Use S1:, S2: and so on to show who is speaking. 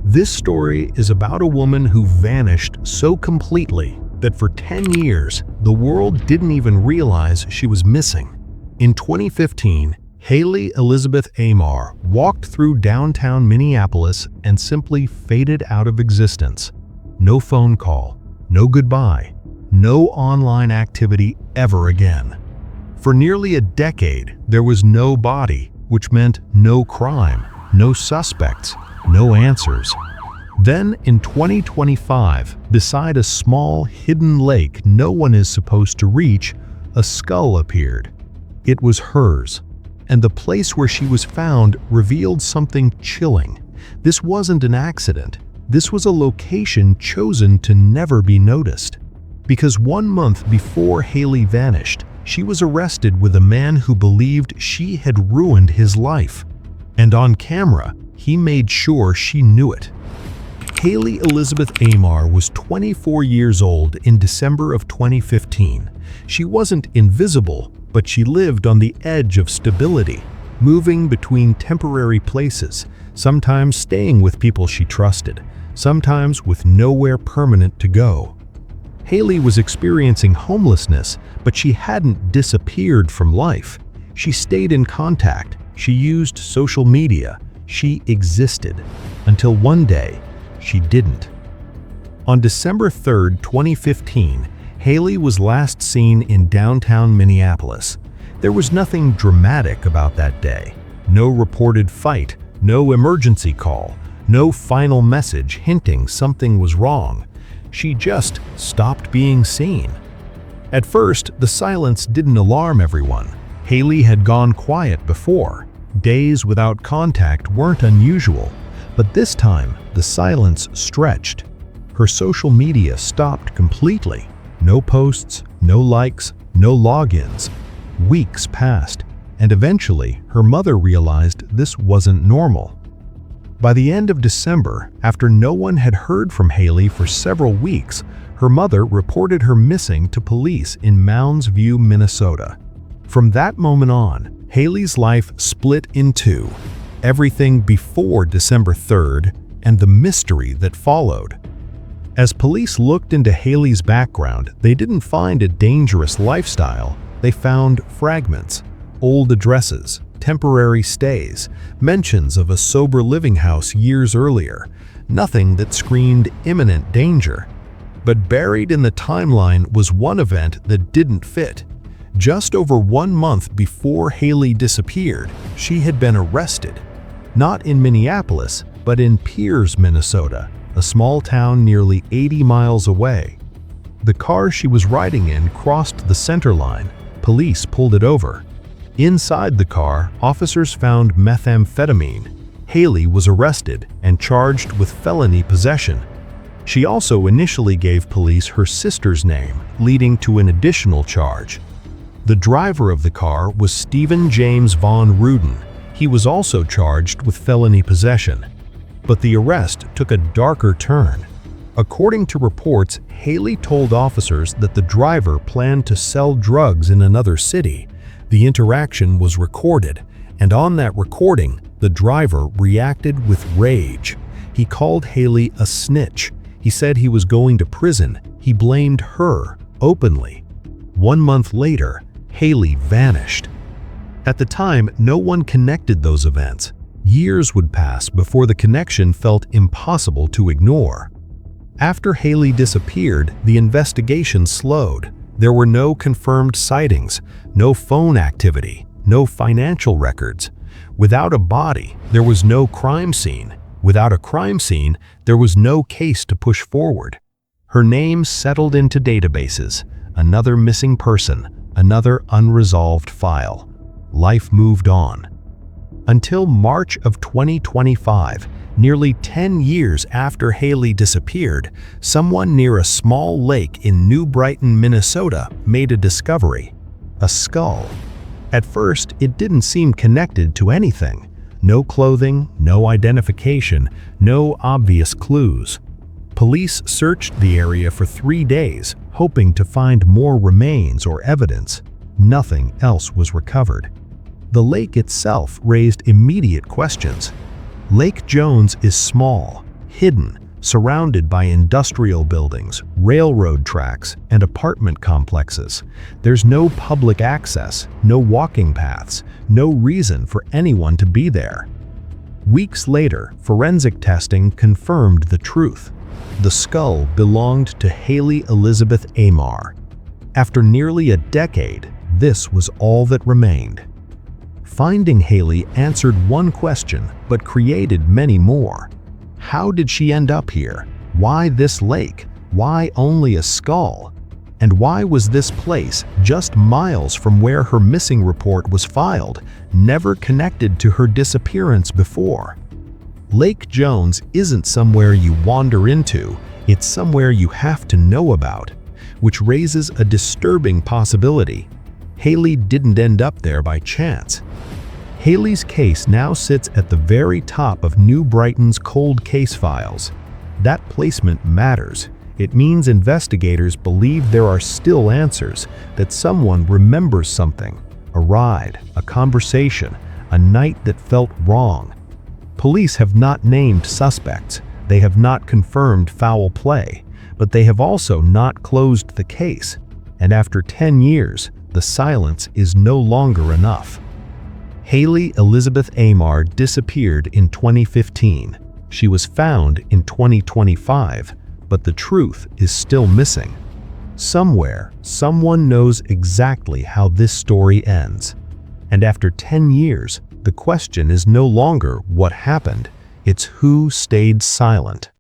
S1: This story is about a woman who vanished so completely that for 10 years, the world didn't even realize she was missing. In 2015, Haley Elizabeth Amar walked through downtown Minneapolis and simply faded out of existence. No phone call, no goodbye, no online activity ever again. For nearly a decade, there was no body, which meant no crime, no suspects, no answers. Then in 2025, beside a small hidden lake no one is supposed to reach, a skull appeared. It was hers, and the place where she was found revealed something chilling. This wasn't an accident. This was a location chosen to never be noticed. Because 1 month before Haley vanished, she was arrested with a man who believed she had ruined his life. And on camera, he made sure she knew it. Haley Elizabeth Amar was 24 years old in December of 2015. She wasn't invisible, but she lived on the edge of stability, moving between temporary places, sometimes staying with people she trusted, sometimes with nowhere permanent to go. Haley was experiencing homelessness, but she hadn't disappeared from life. She stayed in contact, she used social media, she existed, until one day, she didn't. On December 3, 2015, Haley was last seen in downtown Minneapolis. There was nothing dramatic about that day. No reported fight, no emergency call, no final message hinting something was wrong. She just stopped being seen. At first, the silence didn't alarm everyone. Haley had gone quiet before. Days without contact weren't unusual, but this time, the silence stretched. Her social media stopped completely. No posts, no likes, no logins. Weeks passed, and eventually, her mother realized this wasn't normal. By the end of December, after no one had heard from Haley for several weeks, her mother reported her missing to police in Mounds View, Minnesota. From that moment on, Haley's life split in two: everything before December 3rd and the mystery that followed. As police looked into Haley's background, they didn't find a dangerous lifestyle. They found fragments, old addresses, temporary stays, mentions of a sober living house years earlier. Nothing that screamed imminent danger. But buried in the timeline was one event that didn't fit. Just over 1 month before Haley disappeared, she had been arrested. Not in Minneapolis, but in Pierce, Minnesota, a small town nearly 80 miles away. The car she was riding in crossed the center line. Police pulled it over. Inside the car, officers found methamphetamine. Haley was arrested and charged with felony possession. She also initially gave police her sister's name, leading to an additional charge. The driver of the car was Stephen James Von Ruden. He was also charged with felony possession. But the arrest took a darker turn. According to reports, Haley told officers that the driver planned to sell drugs in another city. The interaction was recorded, and on that recording, the driver reacted with rage. He called Haley a snitch. He said he was going to prison. He blamed her openly. 1 month later, Haley vanished. At the time, no one connected those events. Years would pass before the connection felt impossible to ignore. After Haley disappeared, the investigation slowed. There were no confirmed sightings, no phone activity, no financial records. Without a body, there was no crime scene. Without a crime scene, there was no case to push forward. Her name settled into databases. Another missing person, another unresolved file. Life moved on. Until March of 2025, nearly 10 years after Haley disappeared, someone near a small lake in New Brighton, Minnesota, made a discovery: a skull. At first, it didn't seem connected to anything. No clothing, no identification, no obvious clues. Police searched the area for 3 days, hoping to find more remains or evidence. Nothing else was recovered. The lake itself raised immediate questions. Lake Jones is small. hidden, surrounded by industrial buildings, railroad tracks, and apartment complexes. There's no public access, no walking paths, no reason for anyone to be there. Weeks later, forensic testing confirmed the truth. The skull belonged to Haley Elizabeth Amar. After nearly a decade, this was all that remained. Finding Haley answered one question, but created many more. How did she end up here? Why this lake? Why only a skull? And why was this place, just miles from where her missing report was filed, never connected to her disappearance before? Lake Jones isn't somewhere you wander into, it's somewhere you have to know about, which raises a disturbing possibility. Haley didn't end up there by chance. Haley's case now sits at the very top of New Brighton's cold case files. That placement matters. It means investigators believe there are still answers, that someone remembers something, a ride, a conversation, a night that felt wrong. Police have not named suspects, they have not confirmed foul play, but they have also not closed the case. And after 10 years, the silence is no longer enough. Haley Elizabeth Amar disappeared in 2015. She was found in 2025, but the truth is still missing. Somewhere, someone knows exactly how this story ends. And after 10 years, the question is no longer what happened, it's who stayed silent.